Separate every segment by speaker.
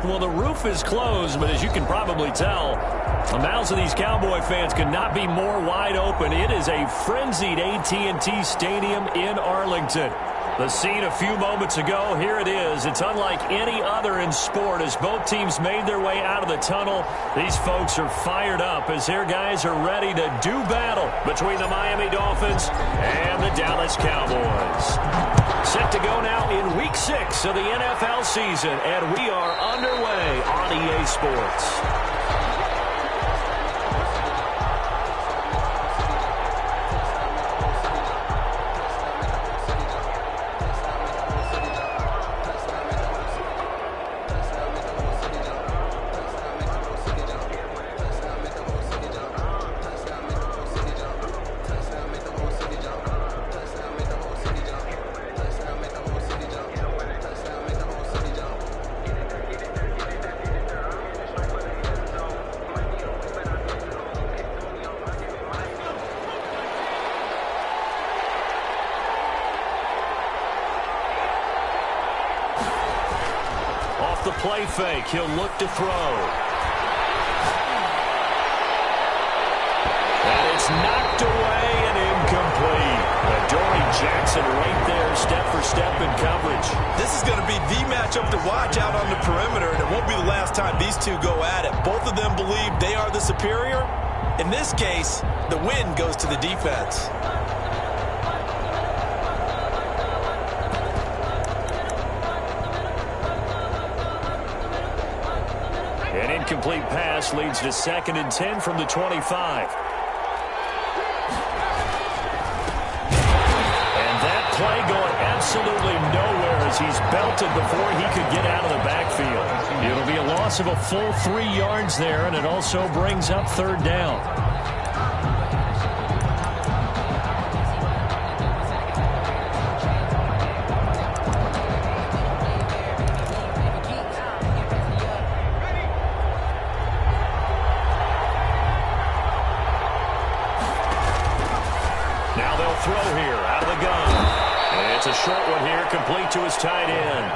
Speaker 1: Well, the roof is closed, but as you can probably tell, the mouths of these Cowboy fans could not be more wide open. It is a frenzied AT&T Stadium in Arlington. The scene a few moments ago, here it is. It's unlike any other in sport as both teams made their way out of the tunnel. These folks are fired up as their guys are ready to do battle between the Miami Dolphins and the Dallas Cowboys. Set to go now in Week 6 of the NFL season, and we are underway on EA Sports. The play fake, he'll look to throw. And it's knocked away and incomplete. Adoree Jackson right there, step for step in coverage.
Speaker 2: This is going to be the matchup to watch out on the perimeter, and it won't be the last time these two go at it. Both of them believe they are the superior. In this case, the win goes to the defense.
Speaker 1: An incomplete pass leads to 2nd and 10 from the 25. And that play going absolutely nowhere as he's belted before he could get out of the backfield. It'll be a loss of a full 3 yards there, and it also brings up 3rd down. Now they'll throw here out of the gun. And it's a short one here, complete to his tight end.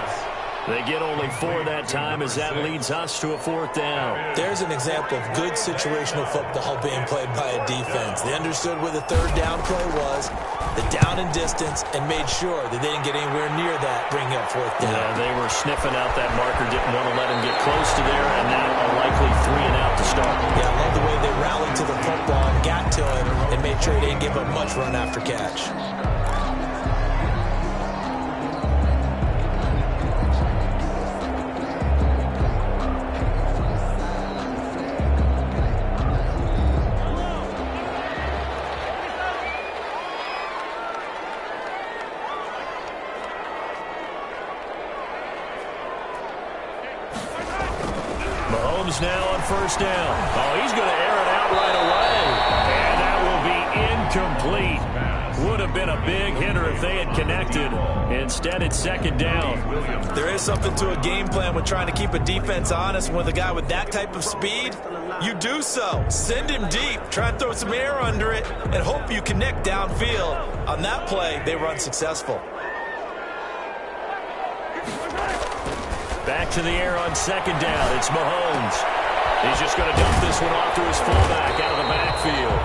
Speaker 1: They get only 4 that time as that leads us to a 4th down.
Speaker 2: There's an example of good situational football being played by a defense. They understood where the 3rd down play was, the down and distance, and made sure that they didn't get anywhere near that, bringing up 4th down.
Speaker 1: Yeah, they were sniffing out that marker, didn't want to let him get close to there, and now a likely 3 and out to start.
Speaker 2: Yeah, I love the way they rallied to the football and got to him and made sure he didn't give up much run after catch.
Speaker 1: Mahomes now on 1st down. Oh, he's going to air it out right away. And that will be incomplete. Would have been a big hitter if they had connected. Instead, it's 2nd down.
Speaker 2: There is something to a game plan with trying to keep a defense honest. With a guy with that type of speed, you do so. Send him deep. Try and throw some air under it and hope you connect downfield. On that play, they were unsuccessful.
Speaker 1: Back to the air on 2nd down. It's Mahomes. He's just going to dump this one off to his fullback out of the backfield.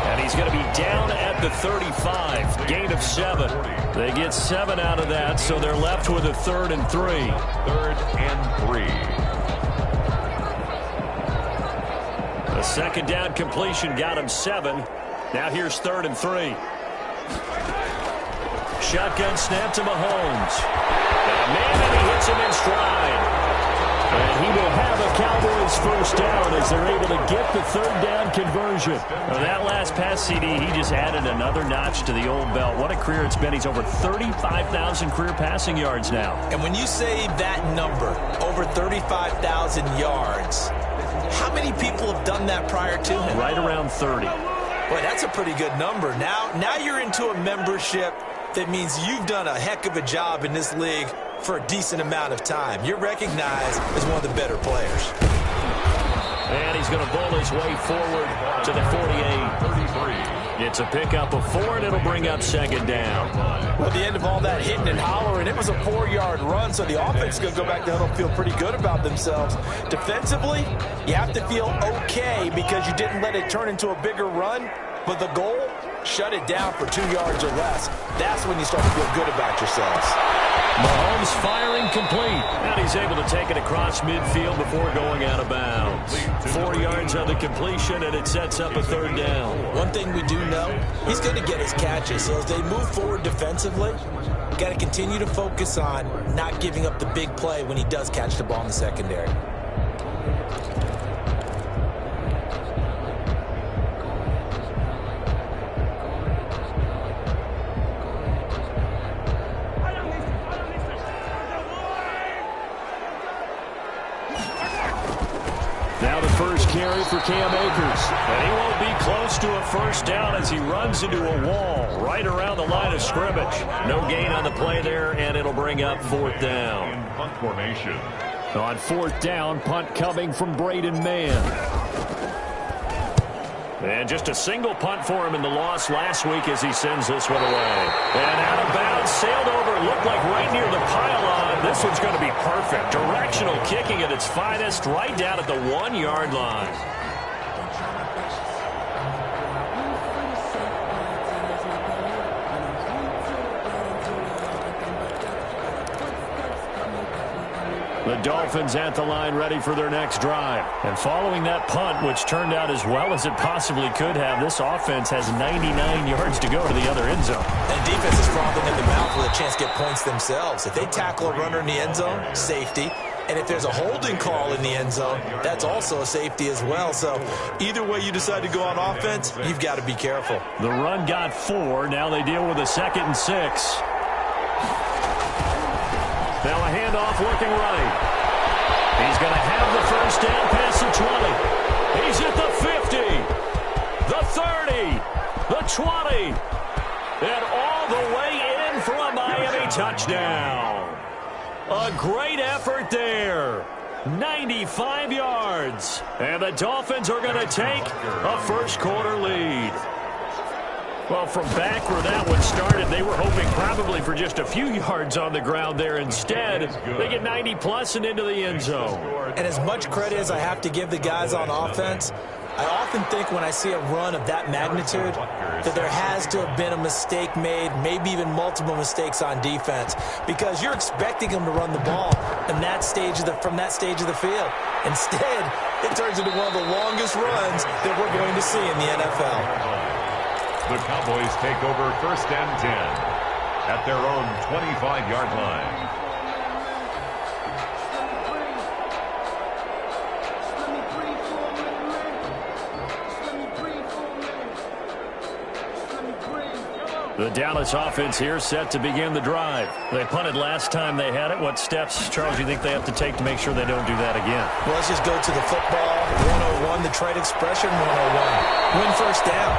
Speaker 1: And he's going to be down at the 35. Gain of 7. They get 7 out of that, so they're left with a 3rd and 3.
Speaker 3: 3rd and 3.
Speaker 1: The 2nd down completion got him 7. Now here's 3rd and 3. Shotgun snap to Mahomes. And he hits him in stride. And he will have a Cowboys 1st down as they're able to get the 3rd down conversion. Well, that last pass CD, he just added another notch to the old belt. What a career it's been. He's over 35,000 career passing yards now.
Speaker 2: And when you say that number, over 35,000 yards, how many people have done that prior to him?
Speaker 1: Right around 30.
Speaker 2: Boy, that's a pretty good number. Now you're into a membership that means you've done a heck of a job in this league for a decent amount of time. You're recognized as one of the better players.
Speaker 1: And he's going to bowl his way forward to the 48.
Speaker 3: 33.
Speaker 1: It's a pickup of 4, and it'll bring up second down.
Speaker 2: Well, at the end of all that hitting and hollering, it was a 4-yard run, so the offense is going to go back to huddle and feel pretty good about themselves. Defensively, you have to feel okay because you didn't let it turn into a bigger run, but the goal, shut it down for 2 yards or less. That's when you start to feel good about yourselves.
Speaker 1: Mahomes firing complete. And he's able to take it across midfield before going out of bounds. 4 yards on the completion, and it sets up a third down.
Speaker 2: One thing we do know, he's going to get his catches. So as they move forward defensively, got to continue to focus on not giving up the big play when he does catch the ball in the secondary.
Speaker 1: Now the first carry for Cam Akers. And he won't be close to a first down as he runs into a wall right around the line of scrimmage. No gain on the play there, and it'll bring up fourth down.
Speaker 3: In punt formation.
Speaker 1: On fourth down, punt coming from Braden Mann. And just a single punt for him in the loss last week as he sends this one away. And out of bounds, sailed over, looked like right near the pylon. This one's going to be perfect. Directional kicking at its finest, right down at the 1-yard line. The Dolphins at the line ready for their next drive. And following that punt, which turned out as well as it possibly could have, this offense has 99 yards to go to the other end zone.
Speaker 2: And defense is frothing at the mouth with a chance to get points themselves. If they tackle a runner in the end zone, safety. And if there's a holding call in the end zone, that's also a safety as well. So either way you decide to go on offense, you've got to be careful.
Speaker 1: The run got 4. Now they deal with a 2nd and 6. Now a handoff looking right. He's going to have the first down past the 20. He's at the 50, the 30, the 20, and all the way in for a Miami touchdown. A great effort there. 95 yards. And the Dolphins are going to take a first-quarter lead. Well, from back where that one started, they were hoping probably for just a few yards on the ground there. Instead, they get 90-plus and into the end zone.
Speaker 2: And as much credit as I have to give the guys on offense, I often think when I see a run of that magnitude that there has to have been a mistake made, maybe even multiple mistakes on defense, because you're expecting them to run the ball in that stage from that stage of the field. Instead, it turns into one of the longest runs that we're going to see in the NFL.
Speaker 3: The Cowboys take over 1st and 10 at their own 25-yard line.
Speaker 1: The Dallas offense here set to begin the drive. They punted last time they had it. What steps, Charles, do you think they have to take to make sure they don't do that again?
Speaker 2: Well, let's just go to the football 101, the trade expression 101. Win first down.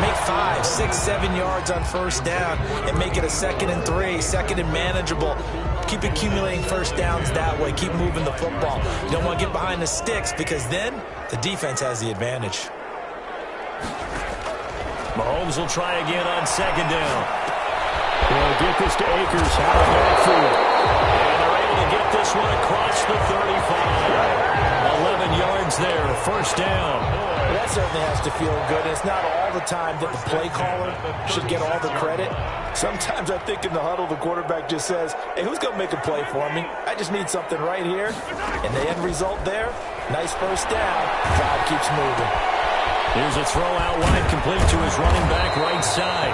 Speaker 2: Make 5, 6, 7 yards on first down and make it a 2nd and 3, 2nd and manageable. Keep accumulating first downs that way. Keep moving the football. You don't want to get behind the sticks because then the defense has the advantage.
Speaker 1: Mahomes will try again on 2nd down. They'll get this to Akers out of backfield. And they're able to get this one across the 35. 11 yards there, first down.
Speaker 2: Well, that certainly has to feel good. It's not all the time that the play caller should get all the credit. Sometimes I think in the huddle, the quarterback just says, hey, who's going to make a play for me? I just need something right here. And the end result there, nice first down. Drive keeps moving.
Speaker 1: Here's a throw out wide, complete to his running back right side.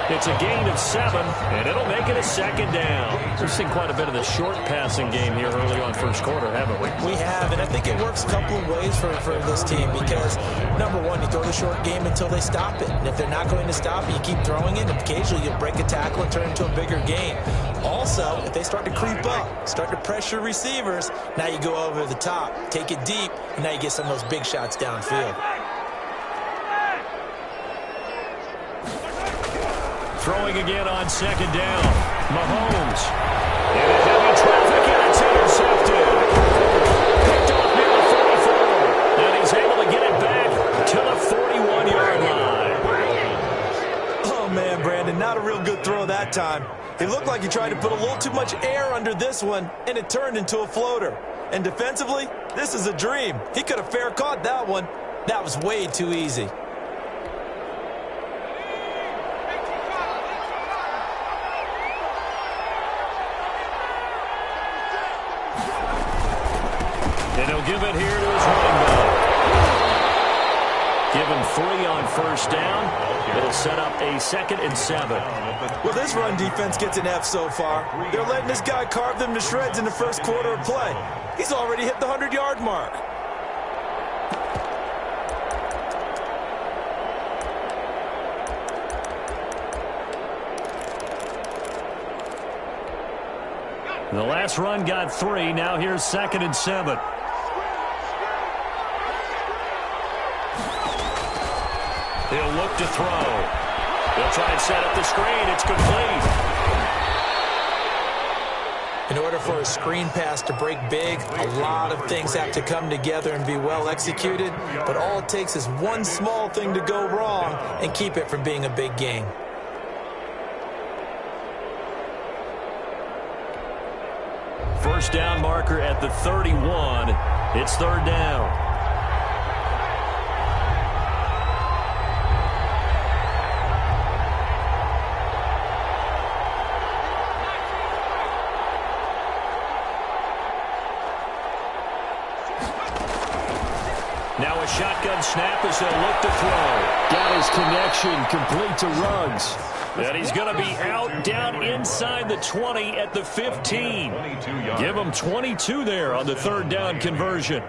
Speaker 1: It's a gain of 7, and it'll make it a 2nd down. We've seen quite a bit of the short passing game here early on first quarter, haven't we?
Speaker 2: We have, and I think it works a couple of ways for this team because, number one, you throw the short game until they stop it. And if they're not going to stop it, you keep throwing it, and occasionally you'll break a tackle and turn it into a bigger gain. Also, if they start to creep up, start to pressure receivers, now you go over the top, take it deep, and now you get some of those big shots downfield.
Speaker 1: Throwing again on 2nd down. Mahomes. In a heavy traffic, and it's intercepted. Picked off near the 44. And he's able to get it back to the 41-yard line.
Speaker 2: not a real good throw that time. He looked like he tried to put a little too much air under this one, and it turned into a floater. And defensively, this is a dream. He could have fair caught that one. That was way too easy.
Speaker 1: And he'll give it here to his running back. Give him 3 on first down. It'll set up a 2nd and 7.
Speaker 2: Well, this run defense gets an F so far. They're letting this guy carve them to shreds in the first quarter of play. He's already hit the 100-yard mark.
Speaker 1: The last run got 3. Now here's 2nd and 7. He'll look to throw. He'll try and set up the screen. It's complete.
Speaker 2: In order for a screen pass to break big, a lot of things have to come together and be well executed. But all it takes is one small thing to go wrong and keep it from being a big gain.
Speaker 1: First down marker at the 31. It's 3rd down. Now a shotgun snap as they'll look to throw. Got his connection complete to Ruggs. And he's going to be out down inside the 20 at the 15. Give him 22 there on the 3rd down conversion.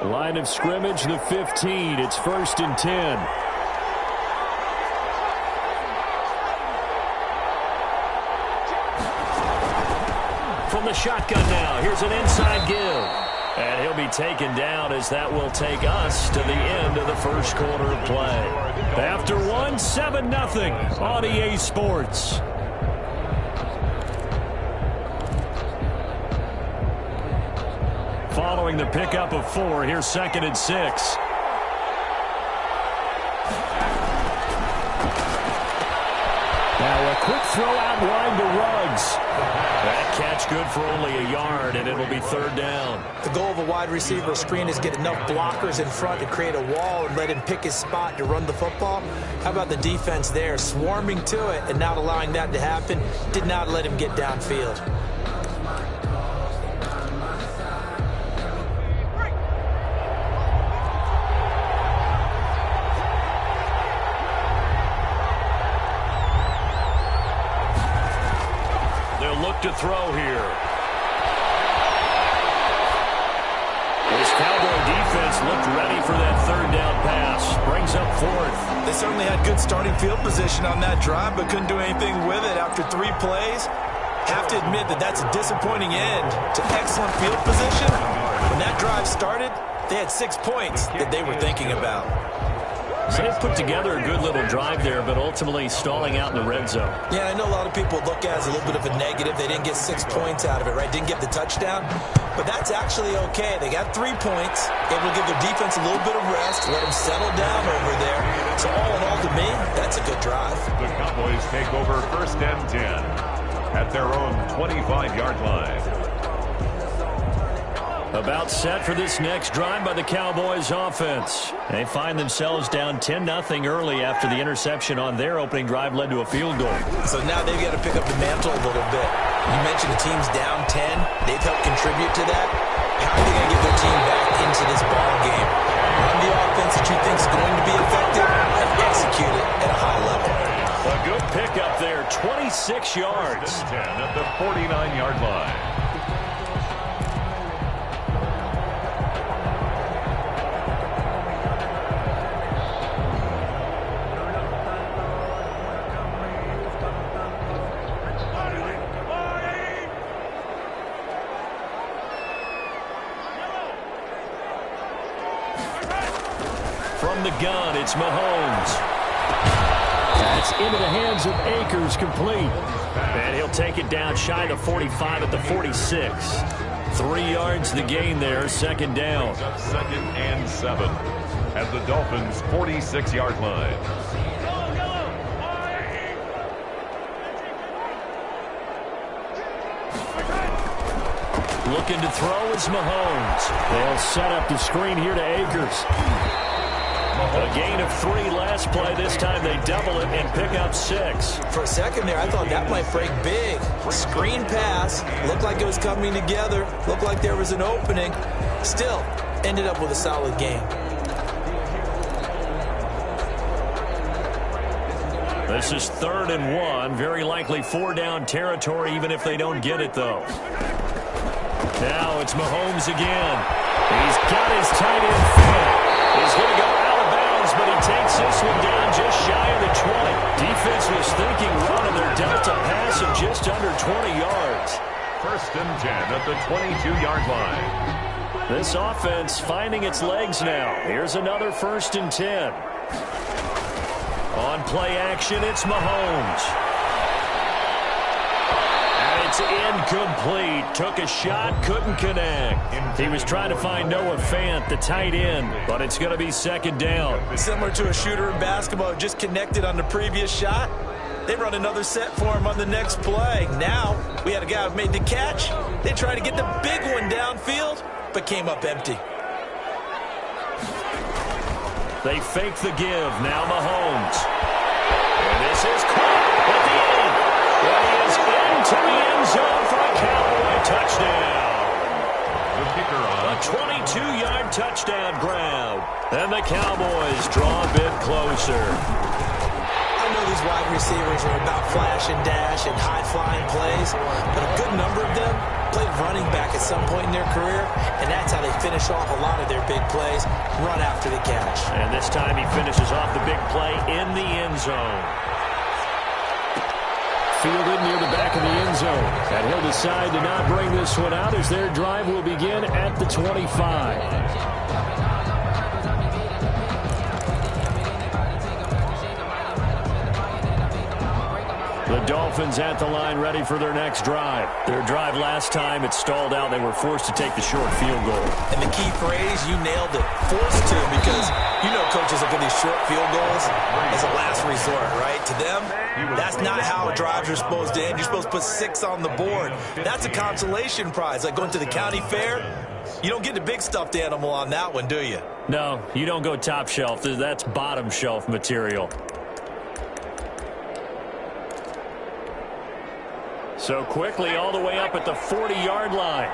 Speaker 1: Line of scrimmage, the 15. It's 1st and 10. From the shotgun now, here's an inside give. And he'll be taken down as that will take us to the end of the first quarter of play. After 1, 7-0 on EA Sports. Following the pickup of 4, here's 2nd and 6. Now a quick throw out wide to Ruggs. That catch good for only a yard, and it'll be 3rd down.
Speaker 2: The goal of a wide receiver screen is get enough blockers in front to create a wall and let him pick his spot to run the football. How about the defense there, swarming to it and not allowing that to happen? Did not let him get downfield.
Speaker 1: To throw here. This Cowboy defense looked ready for that 3rd down pass. Brings up 4th.
Speaker 2: They certainly had good starting field position on that drive, but couldn't do anything with it after 3 plays. Have to admit that that's a disappointing end to excellent field position. When that drive started, they had 6 points that they were thinking about.
Speaker 1: So they've put together a good little drive there, but ultimately stalling out in the red zone.
Speaker 2: Yeah, I know a lot of people look at it as a little bit of a negative. They didn't get 6 points out of it, right? Didn't get the touchdown. But that's actually okay. They got 3 points. Able to give their defense a little bit of rest, let them settle down over there. So all in all, to me, that's a good drive.
Speaker 3: The Cowboys take over 1st and 10 at their own 25-yard line.
Speaker 1: About set for this next drive by the Cowboys offense. They find themselves down 10-0 early after the interception on their opening drive led to a field goal.
Speaker 2: So now they've got to pick up the mantle a little bit. You mentioned the team's down 10. They've helped contribute to that. How are they going to get their team back into this ball game? Run the offense that you think is going to be effective and execute it at a high level.
Speaker 1: A good pickup there, 26 yards.
Speaker 3: 10 at the 49-yard line.
Speaker 1: From the gun, it's Mahomes. That's into the hands of Akers, complete. And he'll take it down shy of the 45 at the 46. 3 yards the gain there, second down.
Speaker 3: Second and 7 at the Dolphins' 46-yard line.
Speaker 1: Looking to throw is Mahomes. They'll set up the screen here to Akers. A gain of 3 last play. This time they double it and pick up 6.
Speaker 2: For a second there, I thought that might break big. Screen pass. Looked like it was coming together. Looked like there was an opening. Still, ended up with a solid game.
Speaker 1: This is 3rd and 1. Very likely 4-down territory, even if they don't get it, though. Now it's Mahomes again. He's got his tight end fit. He's going to go out of bounds, but he takes this one down just shy of the 20. Defense was thinking run, and they're dealt a pass of just under 20 yards.
Speaker 3: 1st and 10 at the 22-yard line.
Speaker 1: This offense finding its legs now. Here's another 1st and 10. On play action, it's Mahomes. It's incomplete. Took a shot, couldn't connect. He was trying to find Noah Fant, the tight end, but it's going to be 2nd down.
Speaker 2: Similar to a shooter in basketball, just connected on the previous shot. They run another set for him on the next play. Now, we had a guy who made the catch. They tried to get the big one downfield, but came up empty.
Speaker 1: They fake the give. Now Mahomes. And this is caught at the end. Well, he is into the end zone for a Cowboy touchdown.
Speaker 3: The kicker on.
Speaker 1: A 22-yard touchdown grab. And the Cowboys draw a bit closer.
Speaker 2: I know these wide receivers are about flash and dash and high-flying plays, but a good number of them played running back at some point in their career, and that's how they finish off a lot of their big plays, run after the catch.
Speaker 1: And this time he finishes off the big play in the end zone. Fielded near the back of the end zone. And he'll decide to not bring this one out as their drive will begin at the 25. The Dolphins at the line ready for their next drive. Their drive last time, it stalled out. They were forced to take the short field goal.
Speaker 2: And the key phrase, you nailed it, forced to, because you know coaches look at these short field goals as a last resort, right? To them, that's not how drives are supposed to end. You're supposed to put 6 on the board. That's a consolation prize, like going to the county fair. You don't get the big stuffed animal on that one, do you?
Speaker 1: No, you don't go top shelf. That's bottom shelf material. So quickly all the way up at the 40-yard line.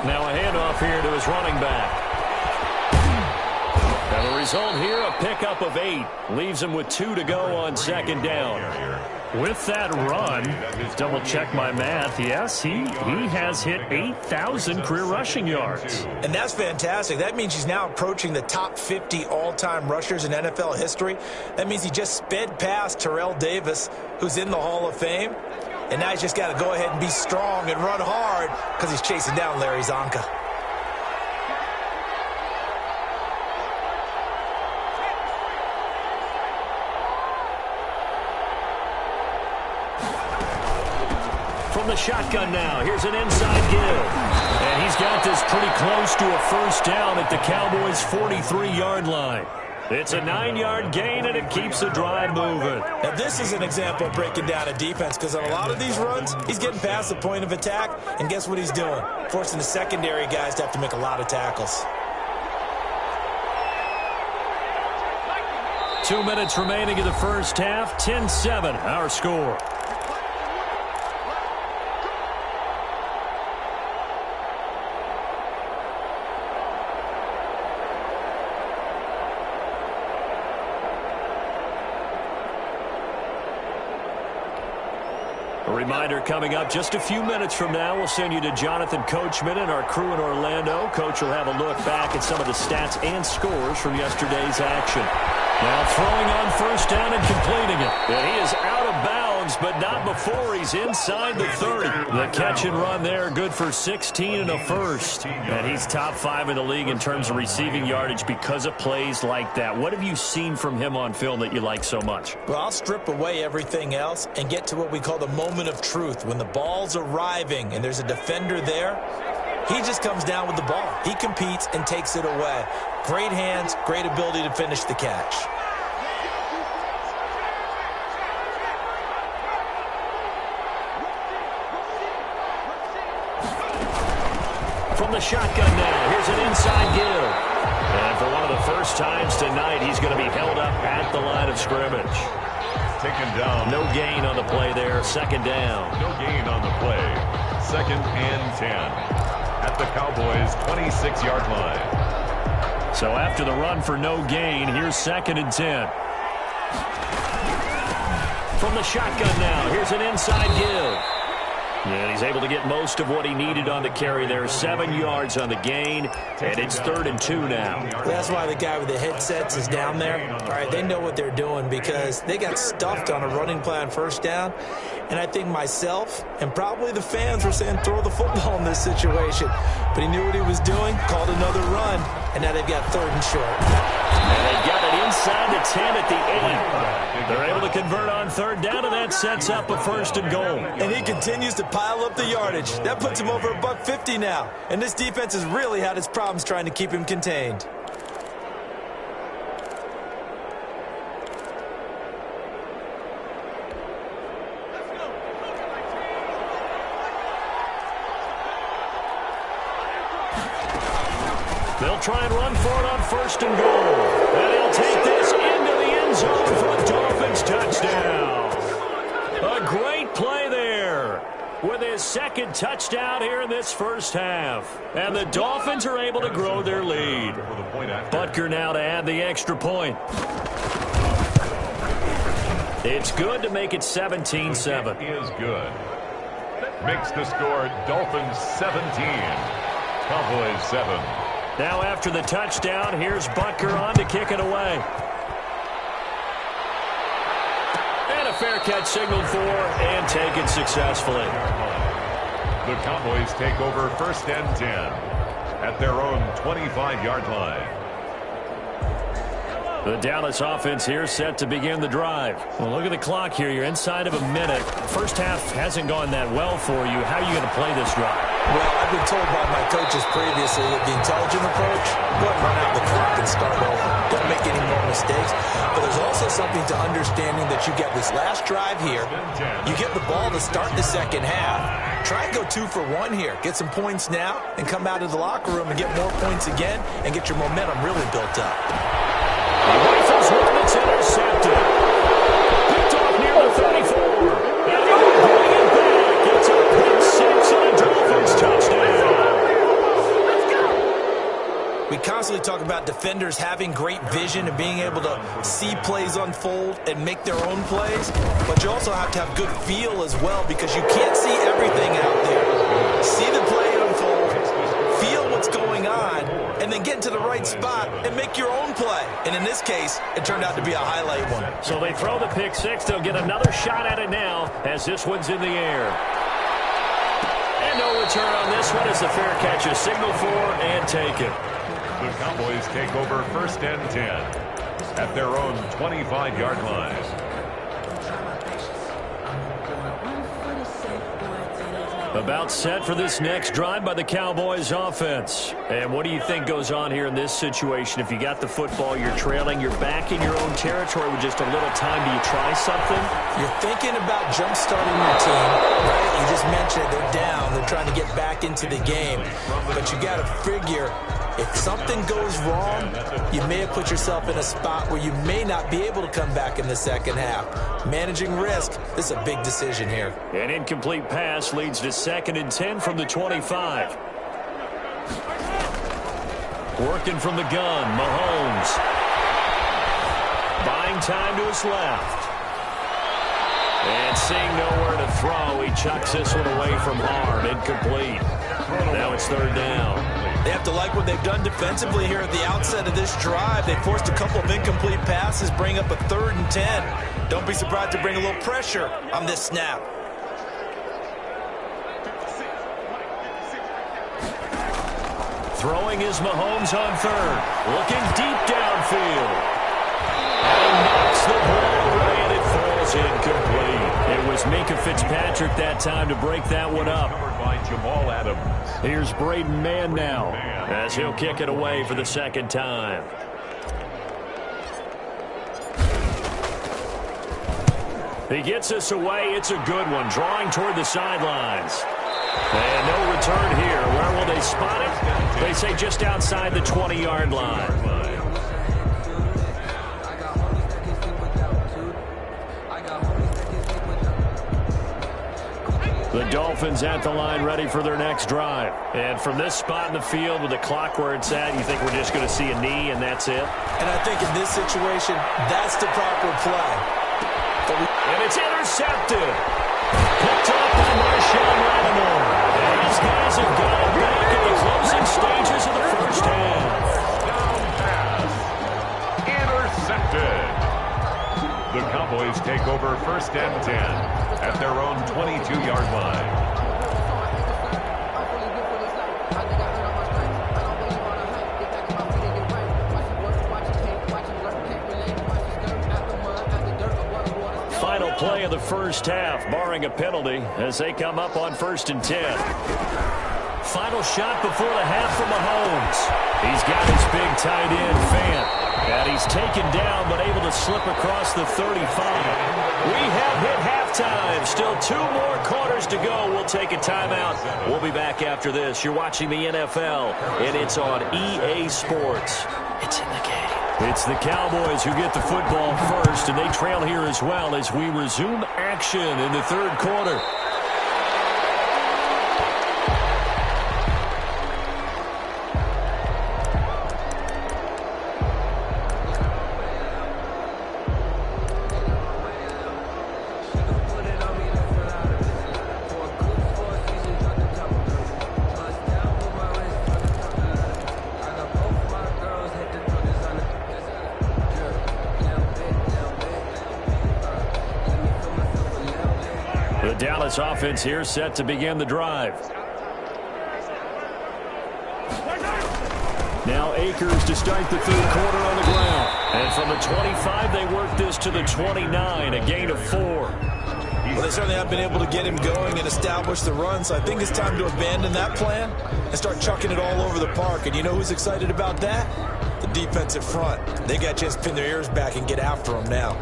Speaker 1: Now a handoff here to his running back. And the result here, a pickup of 8. Leaves him with 2 to go on 2nd down. With that run, double check my math, yes, he has hit 8,000 career rushing yards.
Speaker 2: And that's fantastic. That means he's now approaching the top 50 all-time rushers in NFL history. That means he just sped past Terrell Davis, who's in the Hall of Fame. And now he's just got to go ahead and be strong and run hard because he's chasing down Larry Zonka.
Speaker 1: From the shotgun now, here's an inside give. And he's got this pretty close to a 1st down at the Cowboys' 43-yard line. It's a 9-yard gain, and it keeps the drive moving.
Speaker 2: Now, this is an example of breaking down a defense, because on a lot of these runs, he's getting past the point of attack, and guess what he's doing? Forcing the secondary guys to have to make a lot of tackles.
Speaker 1: 2 minutes remaining in the first half, 10-7, our score. A reminder coming up just a few minutes from now, we'll send you to Jonathan Coachman and our crew in Orlando. Coach will have a look back at some of the stats and scores from yesterday's action. Now throwing on first down and completing it. And he is out of bounds, but not before he's inside the 30. The catch and run there, good for 16 and a first. And he's top 5 in the league in terms of receiving yardage because of plays like that. What have you seen from him on film that you like so much?
Speaker 2: Well, I'll strip away everything else and get to what we call the moment of truth. When the ball's arriving and there's a defender there, he just comes down with the ball. He competes and takes it away. Great hands, great ability to finish the catch.
Speaker 1: From the shotgun now, here's an inside give. And for one of the first times tonight, he's going to be held up at the line of scrimmage.
Speaker 3: Taken down.
Speaker 1: No gain on the play there, second down.
Speaker 3: No gain on the play. 2nd and 10. At the Cowboys' 26-yard line.
Speaker 1: So after the run for no gain, here's 2nd and 10. From the shotgun now, here's an inside give. And he's able to get most of what he needed on the carry there. 7 yards on the gain, and it's 3rd and 2 now.
Speaker 2: That's why the guy with the headsets is down there. All right, they know what they're doing because they got stuffed on a running play on first down. And I think myself and probably the fans were saying throw the football in this situation. But he knew what he was doing, called another run, and now they've got 3rd and short.
Speaker 1: And they got it inside the 10 at the 8. They're able to convert on 3rd down, and that sets up a 1st and goal.
Speaker 2: And he continues to pile up the yardage. That puts him over $150 now. And this defense has really had its problems trying to keep him contained.
Speaker 1: They'll try and run for it on 1st and goal. And he'll take this into the end zone for a Dolphins touchdown. A great play there with his 2nd touchdown here in this first half. And the Dolphins are able to grow their lead. Butker now to add the extra point. It's good to make it 17-7.
Speaker 3: Is good. Makes the score Dolphins 17. Cowboys 7.
Speaker 1: Now after the touchdown, here's Butker on to kick it away. And a fair catch signaled for and taken successfully.
Speaker 3: The Cowboys take over 1st and 10 at their own 25-yard line.
Speaker 1: The Dallas offense here set to begin the drive. Well, look at the clock here. You're inside of a minute. First half hasn't gone that well for you. How are you going to play this drive?
Speaker 2: Well, I've been told by my coaches previously that the intelligent approach, go ahead and run out the clock and start over. Don't make any more mistakes. But there's also something to understanding that you get this last drive here. You get the ball to start the second half. Try and go 2 for 1 here. Get some points now and come out of the locker room and get more points again and get your momentum really built up.
Speaker 1: He rifles one that's intercepted. Picked off near the 34. And they'll bring it back. It's a pick 6 and a Dolphins touchdown.
Speaker 2: We constantly talk about defenders having great vision and being able to see plays unfold and make their own plays. But you also have to have good feel as well because you can't see everything out there. See the play unfold, feel what's going on, and then get into the right spot and make your own play. And in this case, it turned out to be a highlight one.
Speaker 1: So they throw the pick 6. They'll get another shot at it now as this one's in the air. And no return on this one as the fair catch is signaled for and taken.
Speaker 3: The Cowboys take over 1st and 10 at their own 25-yard line.
Speaker 1: About set for this next drive by the Cowboys offense. And what do you think goes on here in this situation? If you got the football, you're trailing, you're back in your own territory with just a little time. Do you try something?
Speaker 2: You're thinking about jump-starting your team, right? You just mentioned it. They're down. They're trying to get back into the game. But you got to figure if something goes wrong, you may have put yourself in a spot where you may not be able to come back in the second half. Managing risk, this is a big decision here.
Speaker 1: An incomplete pass leads to 2nd and 10 from the 25. Working from the gun, Mahomes. Buying time to his left. And seeing nowhere to throw, he chucks this one away from harm. Incomplete. Now it's third down.
Speaker 2: They have to like what they've done defensively here at the outset of this drive. They forced a couple of incomplete passes, bring up a 3rd and 10. Don't be surprised to bring a little pressure on this snap.
Speaker 1: Throwing is Mahomes on third. Looking deep downfield. And knocks the ball away, and it falls incomplete. It was Minka Fitzpatrick that time to break that one up. Here's Braden Mann now, as he'll kick it away for the second time. He gets us away. It's a good one, drawing toward the sidelines. And no return here. Where will they spot it? They say just outside the 20-yard line. The Dolphins at the line, ready for their next drive. And from this spot in the field with the clock where it's at, you think we're just going to see a knee and that's it?
Speaker 2: And I think in this situation, that's the proper play.
Speaker 1: And it's intercepted. Picked up by Marshawn Lattimore. And these guys have got it back in the closing stages of the first half.
Speaker 3: Down pass. Intercepted. The Cowboys take over 1st and 10 at their own 22-yard line.
Speaker 1: Final play of the first half, barring a penalty, as they come up on 1st and 10. Final shot before the half from Mahomes. He's got his big tight end, Fant. And he's taken down, but able to slip across the 35. We have hit halftime. Still 2 more quarters to go. We'll take a timeout. We'll be back after this. You're watching the NFL, and it's on EA Sports. It's in the game. It's the Cowboys who get the football first, and they trail here as well as we resume action in the 3rd quarter. Dallas offense here set to begin the drive. Now Akers to start the 3rd quarter on the ground. And from the 25, they work this to the 29, a gain of 4.
Speaker 2: Well, they certainly have been able to get him going and establish the run, so I think it's time to abandon that plan and start chucking it all over the park. And you know who's excited about that? The defensive front. They got a chance to pin their ears back and get after him now.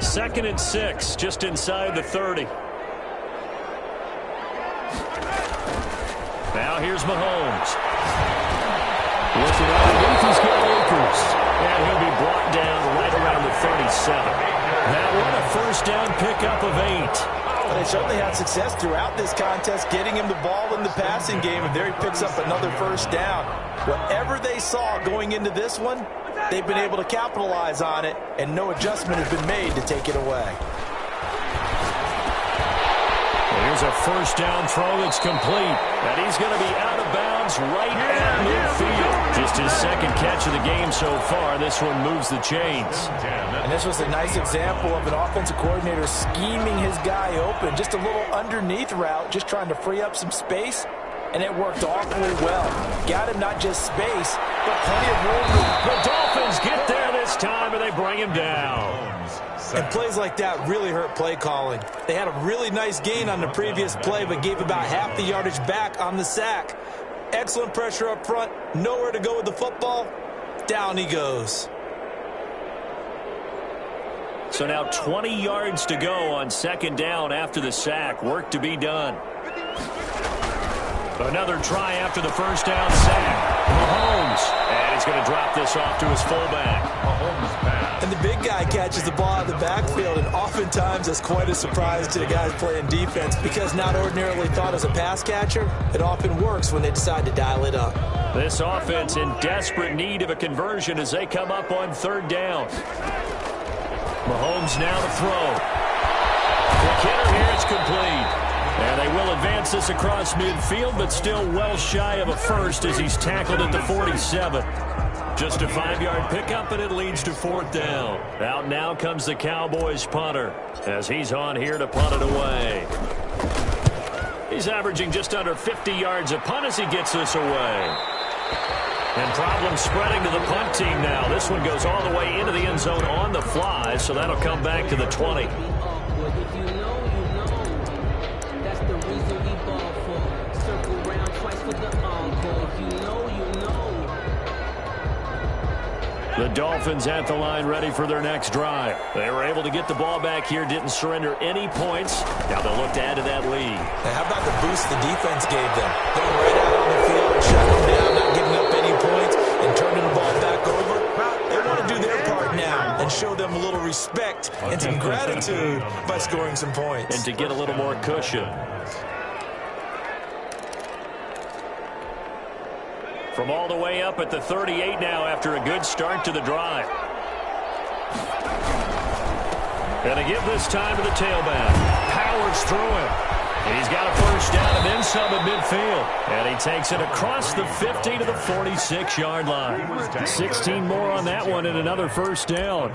Speaker 1: 2nd and 6, just inside the 30. Now here's Mahomes. Looking underneath, he's got Akers. And he'll be brought down right around the 37. That one a 1st down pickup of 8.
Speaker 2: But they certainly had success throughout this contest, getting him the ball in the passing game, and there he picks up another 1st down. Whatever they saw going into this one, they've been able to capitalize on it, and no adjustment has been made to take it away.
Speaker 1: Here's a 1st down throw that's complete. And he's going to be out of bounds right at midfield. Just his 2nd catch of the game so far. This one moves the chains.
Speaker 2: And this was a nice example of an offensive coordinator scheming his guy open. Just a little underneath route, just trying to free up some space. And it worked awfully well. Got him not just space, but plenty of room.
Speaker 1: The Dolphins get there this time, and they bring him down.
Speaker 2: And plays like that really hurt play calling. They had a really nice gain on the previous play, but gave about half the yardage back on the sack. Excellent pressure up front. Nowhere to go with the football. Down he goes.
Speaker 1: So now 20 yards to go on 2nd down after the sack. Work to be done. Another try after the 1st down sack. Mahomes. And he's going to drop this off to his fullback. Mahomes pass.
Speaker 2: And the big guy catches the ball out of the backfield, and oftentimes it's quite a surprise to the guys playing defense because not ordinarily thought as a pass catcher, it often works when they decide to dial it up.
Speaker 1: This offense in desperate need of a conversion as they come up on third down. Mahomes now to throw. The kicker here, it's complete. And they will advance this across midfield, but still well shy of a first as he's tackled at the 47. Just a 5-yard pickup, and it leads to fourth down. Out now comes the Cowboys punter as he's on here to punt it away. He's averaging just under 50 yards a punt as he gets this away. And problems spreading to the punt team now. This one goes all the way into the end zone on the fly, so that'll come back to the 20. The Dolphins at the line ready for their next drive. They were able to get the ball back here, didn't surrender any points. Now they'll look to add to that lead.
Speaker 2: Now how about the boost the defense gave them? Going right out on the field, shutting them down, not giving up any points, and turning the ball back over. They want to do their part now and show them a little respect and some gratitude by scoring some points.
Speaker 1: And to get a little more cushion. From all the way up at the 38 now after a good start to the drive. And to give this time to the tailback. Powers through it. He's got a first down and then some at midfield. And he takes it across the 50 to the 46-yard line. 16 more on that one and another first down.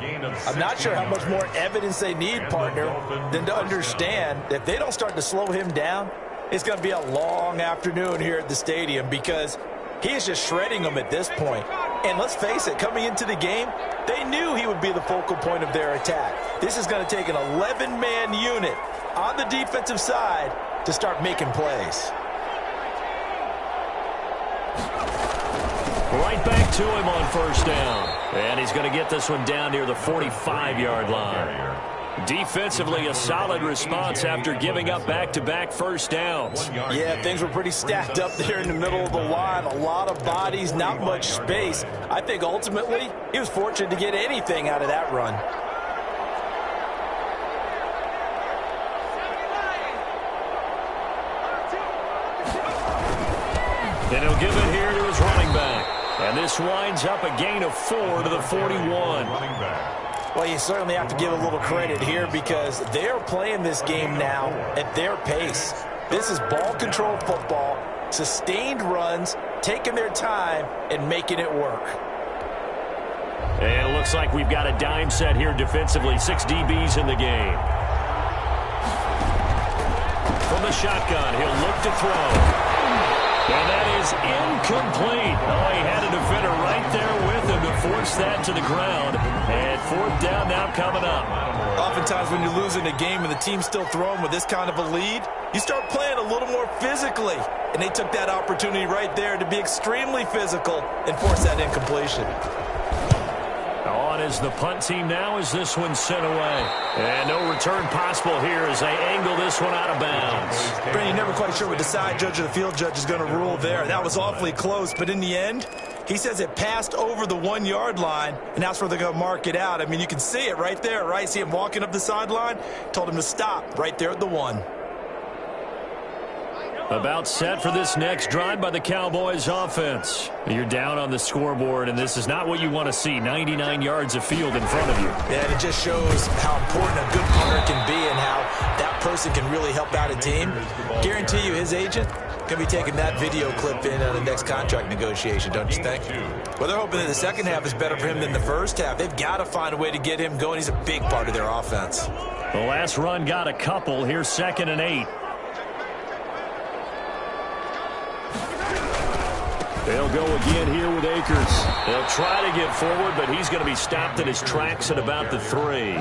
Speaker 2: I'm not sure how much more evidence they need, partner, than to understand that if they don't start to slow him down, it's going to be a long afternoon here at the stadium because he is just shredding them at this point. And let's face it, coming into the game, they knew he would be the focal point of their attack. This is going to take an 11-man unit on the defensive side to start making plays.
Speaker 1: Right back to him on first down. And he's going to get this one down near the 45-yard line. Defensively, a solid response after giving up back-to-back first downs.
Speaker 2: Yeah, things were pretty stacked up there in the middle of the line. A lot of bodies, not much space. I think ultimately he was fortunate to get anything out of that run.
Speaker 1: And he'll give it here to his running back. And this winds up a gain of 4 to the 41.
Speaker 2: Well, you certainly have to give a little credit here because they're playing this game now at their pace. This is ball control football, sustained runs, taking their time and making it work.
Speaker 1: And it looks like we've got a dime set here defensively. 6 DBs in the game. From the shotgun, he'll look to throw. And that is incomplete. Oh, he had a defender right there with him to force that to the ground. And fourth down now coming up.
Speaker 2: Oftentimes when you're losing a game and the team's still throwing with this kind of a lead, you start playing a little more physically. And they took that opportunity right there to be extremely physical and force that incompletion.
Speaker 1: On is the punt team now as this one's sent away. And no return possible here as they angle this one out of bounds.
Speaker 2: Brandon, you're never quite sure what the side judge or the field judge is going to rule there. That was awfully close, but in the end, he says it passed over the 1-yard line, and that's where they're going to mark it out. I mean, you can see it right there, right? See him walking up the sideline? Told him to stop right there at the 1.
Speaker 1: About set for this next drive by the Cowboys offense. You're down on the scoreboard, and this is not what you want to see. 99 yards of field in front of you.
Speaker 2: Yeah, and it just shows how important a good punter can be and how that person can really help out a team. Guarantee you his agent going to be taking that video clip in on the next contract negotiation, don't you think? Well, they're hoping that the second half is better for him than the first half. They've got to find a way to get him going. He's a big part of their offense.
Speaker 1: The last run got a couple. Here's 2nd and 8. They'll go again here with Akers. They'll try to get forward, but he's going to be stopped in his tracks at about the 3.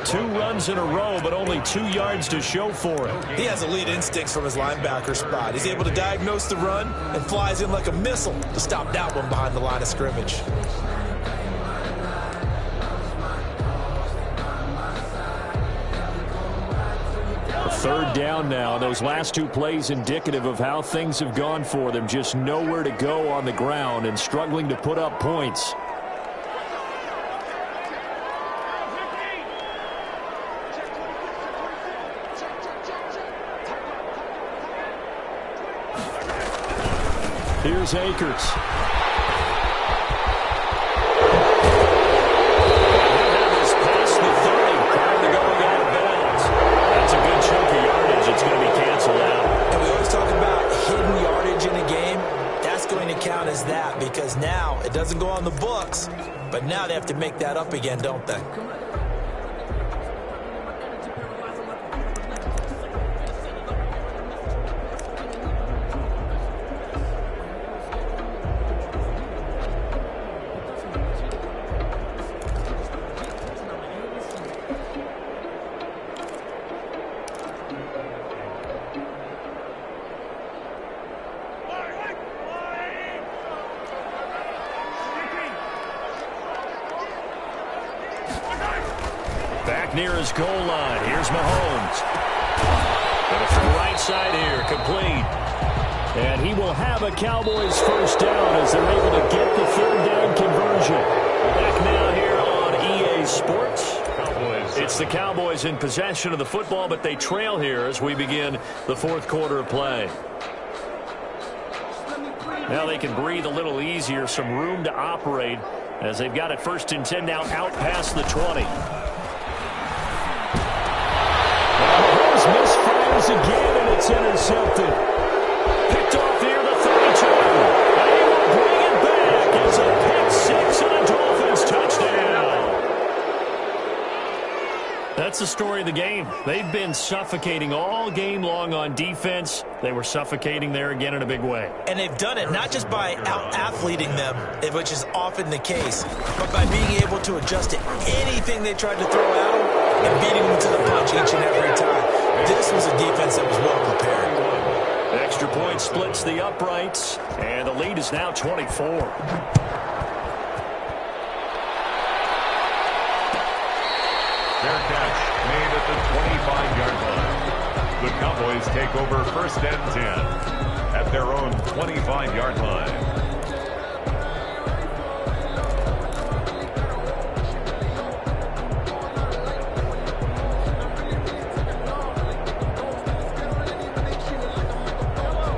Speaker 1: 2 runs in a row, but only 2 yards to show for it.
Speaker 2: He has elite instincts from his linebacker spot. He's able to diagnose the run and flies in like a missile to stop that one behind the line of scrimmage.
Speaker 1: Third down now. Those last 2 plays indicative of how things have gone for them. Just nowhere to go on the ground and struggling to put up points. Here's Akers.
Speaker 2: That because now it doesn't go on the books, but now they have to make that up again, don't they?
Speaker 1: Back near his goal line. Here's Mahomes. Gonna throw right side here. Complete. And he will have a Cowboys first down as they're able to get the third down conversion. Back now here on EA Sports. It's the Cowboys in possession of the football, but they trail here as we begin the fourth quarter of play. Now they can breathe a little easier, some room to operate as they've got it 1st and 10 now out past the 20. Misfires again, and it's intercepted. Picked off here, the 32. And he will bring it back. It's a pick six and a Dolphins touchdown. That's the story of the game. They've been suffocating all game long on defense. They were suffocating there again in a big way.
Speaker 2: And they've done it not just by out-athleting them, which is often the case, but by being able to adjust to anything they tried to throw at them and beating them to the punch each and every time. This was a defense that was well prepared.
Speaker 1: The extra point splits the uprights, and the lead is now 24.
Speaker 3: Fair catch made at the 25-yard line. The Cowboys take over 1st and 10 at their own 25-yard line.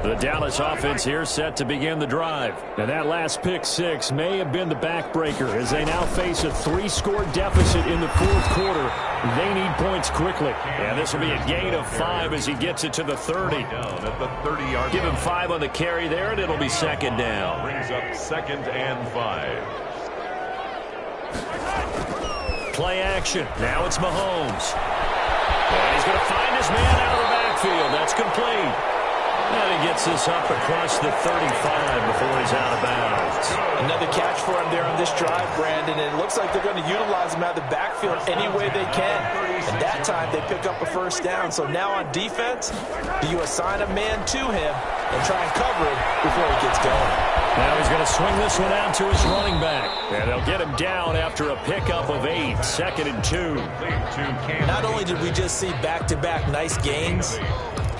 Speaker 1: The Dallas offense here set to begin the drive. And that last pick six may have been the backbreaker as they now face a 3-score deficit in the fourth quarter. They need points quickly. And this will be a gain of 5 as he gets it to the 30.
Speaker 3: Down at the 30-yard
Speaker 1: Give him
Speaker 3: line.
Speaker 1: 5 on the carry there, and it'll be 2nd down.
Speaker 3: Brings up 2nd and 5.
Speaker 1: Play action. Now it's Mahomes. And he's going to find his man out of the backfield. That's complete. And he gets this up across the 35 before he's out of bounds.
Speaker 2: Another catch for him there on this drive, Brandon. And it looks like they're going to utilize him out of the backfield any way they can. And that time they pick up a first down. So now on defense, do you assign a man to him and try and cover him before he gets going?
Speaker 1: Now he's going to swing this one out to his running back. And they'll get him down after a pickup of 8. 2nd and 2.
Speaker 2: Not only did we just see back-to-back nice gains,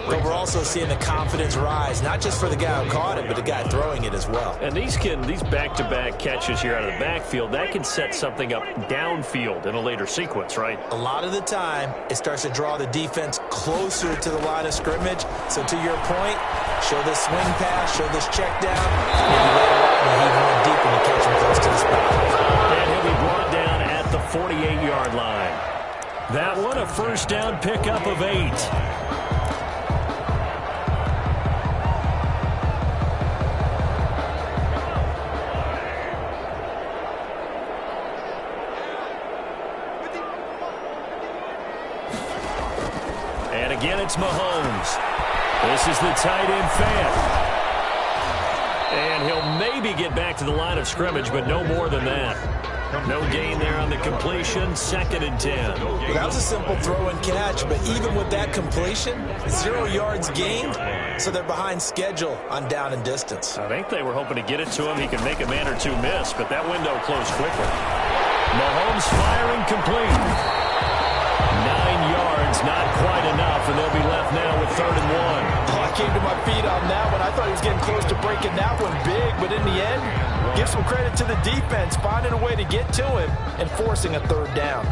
Speaker 2: but we're also seeing the confidence rise, not just for the guy who caught it, but the guy throwing it as well.
Speaker 1: And these back-to-back catches here out of the backfield, that can set something up downfield in a later sequence, right?
Speaker 2: A lot of the time, it starts to draw the defense closer to the line of scrimmage. So to your point, show this swing pass, show this check down, maybe later on you heave one deep and you catch him close to the spot.
Speaker 1: And he'll be brought down at the 48-yard line. That one, a first down pickup of 8. And again, it's Mahomes. This is the tight end fan. And he'll maybe get back to the line of scrimmage, but no more than that. No gain there on the completion. 2nd and 10.
Speaker 2: Well, that was a simple throw and catch, but even with that completion, 0 yards gained, so they're behind schedule on down and distance.
Speaker 1: I think they were hoping to get it to him. He could make a man or two miss, but that window closed quickly. Mahomes firing complete. 9 yards, not quite enough, and they'll be left now with 3rd and 1.
Speaker 2: Oh, I came to my feet on that one. I thought he was getting close to breaking that one big, but in the end, give some credit to the defense, finding a way to get to him and forcing a 3rd down.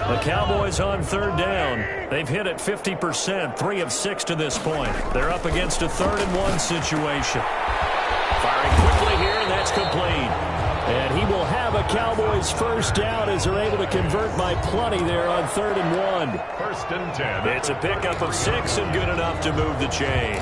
Speaker 1: The Cowboys on third down. They've hit it 50%, 3 of 6 to this point. They're up against a 3rd-and-1 situation. Firing quickly here, and that's complete. And he will have a Cowboys first down as they're able to convert by plenty there on 3rd and 1.
Speaker 3: 1st and 10.
Speaker 1: It's a pickup of 6 and good enough to move the chains.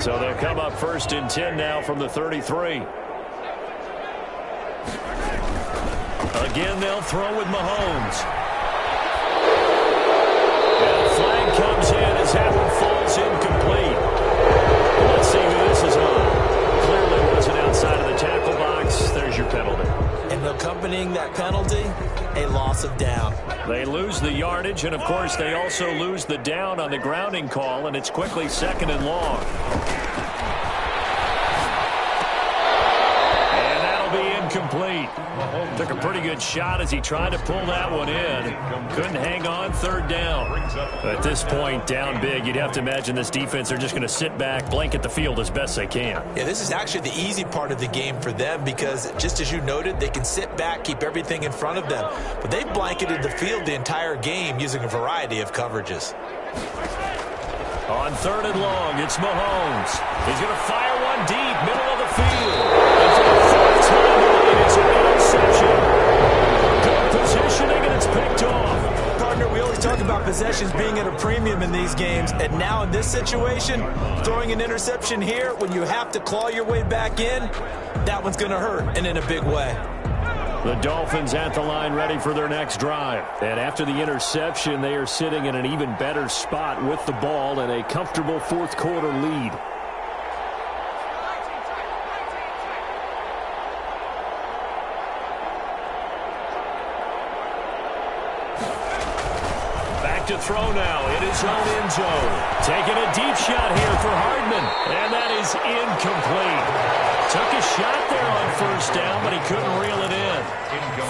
Speaker 1: So they'll come up 1st and 10 now from the 33. Again, they'll throw with Mahomes. And the flag comes in as that one falls incomplete. Let's see who this is on. Clearly wasn't outside of the tackle box. There's your penalty.
Speaker 2: And accompanying that penalty, a loss of down.
Speaker 1: They lose the yardage, and, of course, they also lose the down on the grounding call, and it's quickly 2nd and long. And that'll be incomplete. Took a pretty good shot as he tried to pull that one in. Couldn't hang on 3rd down. At this point, down big, you'd have to imagine this defense are just going to sit back, blanket the field as best they can.
Speaker 2: Yeah, this is actually the easy part of the game for them because, just as you noted, they can sit back, keep everything in front of them. But they've blanketed the field the entire game using a variety of coverages.
Speaker 1: On 3rd and long, it's Mahomes. He's going to fire one deep, middle of the field. And for the 4th time tonight, it's an interception. Good positioning, and it's picked off.
Speaker 2: Partner, we always talk about possessions being at a premium in these games, and now in this situation, throwing an interception here when you have to claw your way back in, that one's going to hurt, and in a big way.
Speaker 1: The Dolphins at the line ready for their next drive. And after the interception, they are sitting in an even better spot with the ball and a comfortable 4th quarter lead. Back to throw now in his own end zone. Taking a deep shot here for Hardman. And that is incomplete. Took a shot there on 1st down, but he couldn't reel it in.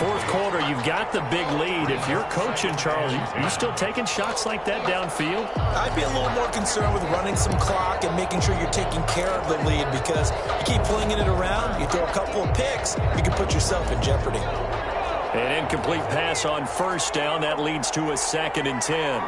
Speaker 1: 4th quarter, you've got the big lead. If you're coaching, Charles, you still taking shots like that downfield?
Speaker 2: I'd be a little more concerned with running some clock and making sure you're taking care of the lead because you keep flinging it around, you throw a couple of picks, you can put yourself in jeopardy.
Speaker 1: An incomplete pass on 1st down. That leads to a 2nd and 10.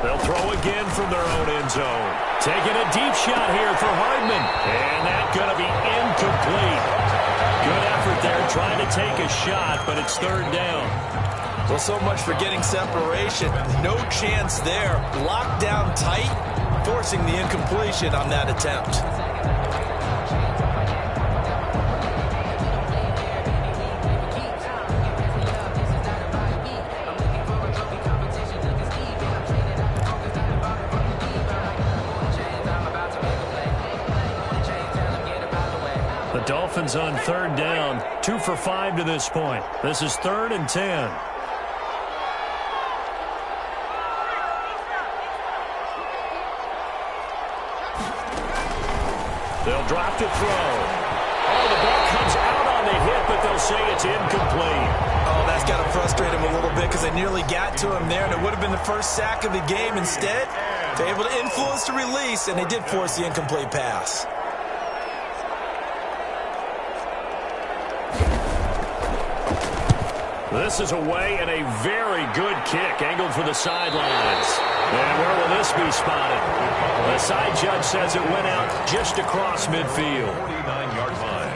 Speaker 1: They'll throw again from their own end zone. Taking a deep shot here for Hardman. And that's going to be incomplete. Good effort there trying to take a shot, but it's 3rd down.
Speaker 2: Well, so much for getting separation. No chance there. Locked down tight, forcing the incompletion on that attempt.
Speaker 1: The Dolphins on 3rd down, 2 for 5 to this point. This is 3rd and 10. They'll drop to throw. Oh, the ball comes out on the hit, but they'll say it's incomplete.
Speaker 2: Oh, that's got to frustrate him a little bit because they nearly got to him there, and it would have been the first sack of the game. Instead, they're able to influence the release, and they did force the incomplete pass.
Speaker 1: This is away and a very good kick angled for the sidelines. And where will this be spotted? The side judge says it went out just across midfield.
Speaker 3: 49-yard line.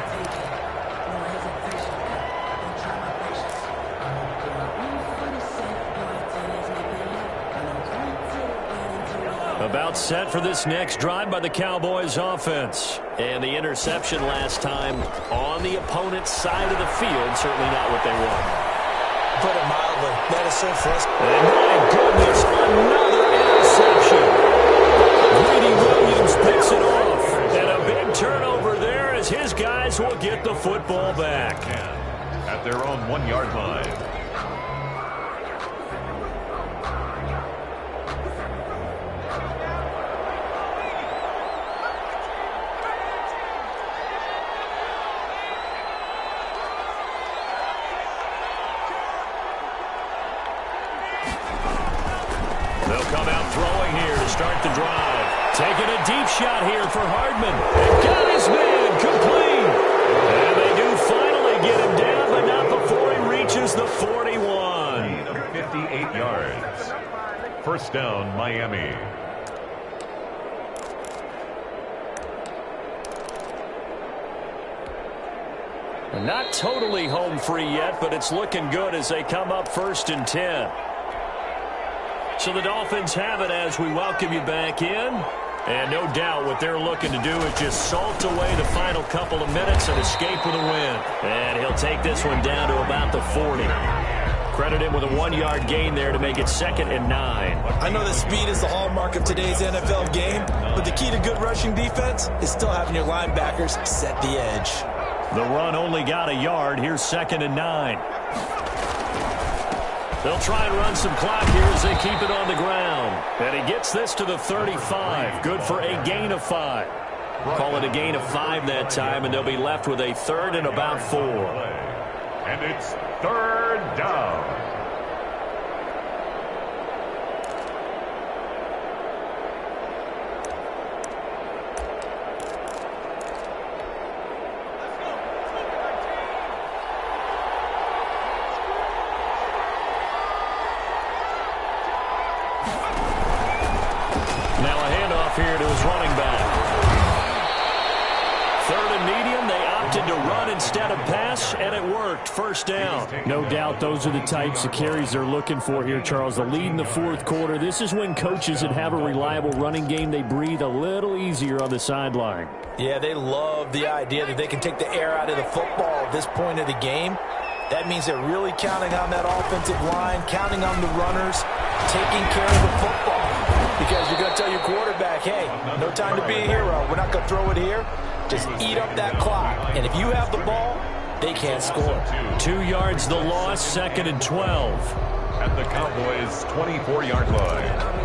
Speaker 1: About set for this next drive by the Cowboys offense. And the interception last time on the opponent's side of the field. Certainly not what they want.
Speaker 2: Put it mildly. That is so frustrating.
Speaker 1: And my goodness, another interception. Greedy Williams picks it off. And a big turnover there as his guys will get the football back.
Speaker 3: at their own 1-yard line.
Speaker 1: They'll come out throwing here to start the drive. Taking a deep shot here for Hardman. And got his man complete. And they do finally get him down, but not before he reaches the 41.
Speaker 3: 58 yards. First down, Miami.
Speaker 1: Not totally home free yet, but it's looking good as they come up 1st and 10. So the Dolphins have it as we welcome you back in. And no doubt what they're looking to do is just salt away the final couple of minutes and escape with a win. And he'll take this one down to about the 40. Credit him with a 1-yard gain there to make it 2nd and 9.
Speaker 2: I know that speed is the hallmark of today's NFL game, but the key to good rushing defense is still having your linebackers set the edge.
Speaker 1: The run only got a yard. Here's 2nd and 9. They'll try and run some clock here as they keep it on the ground. And he gets this to the 35. Good for a gain of 5. Call it a gain of 5 that time, and they'll be left with a 3rd and about 4.
Speaker 3: And it's 3rd down.
Speaker 1: Here to his running back. 3rd and medium. They opted to run instead of pass, and it worked. First down.
Speaker 4: No doubt those are the types of carries they're looking for here, Charles. The lead in the 4th quarter. This is when coaches that have a reliable running game, they breathe a little easier on the sideline.
Speaker 2: Yeah, they love the idea that they can take the air out of the football at this point of the game. That means they're really counting on that offensive line, counting on the runners, taking care of the football. Because you're going to tell your quarterback, hey, no time to be a hero. We're not going to throw it here. Just eat up that clock. And if you have the ball, they can't score.
Speaker 1: 2 yards the loss, 2nd and 12.
Speaker 3: At the Cowboys' 24-yard line.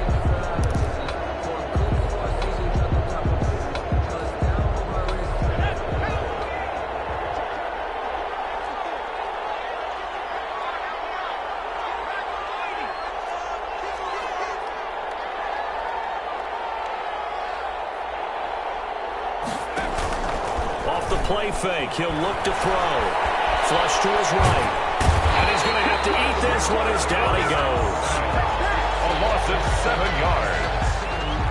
Speaker 1: Play fake. He'll look to throw. Flush to his right. And he's going to have to eat this one as down he goes.
Speaker 3: A loss of 7 yards.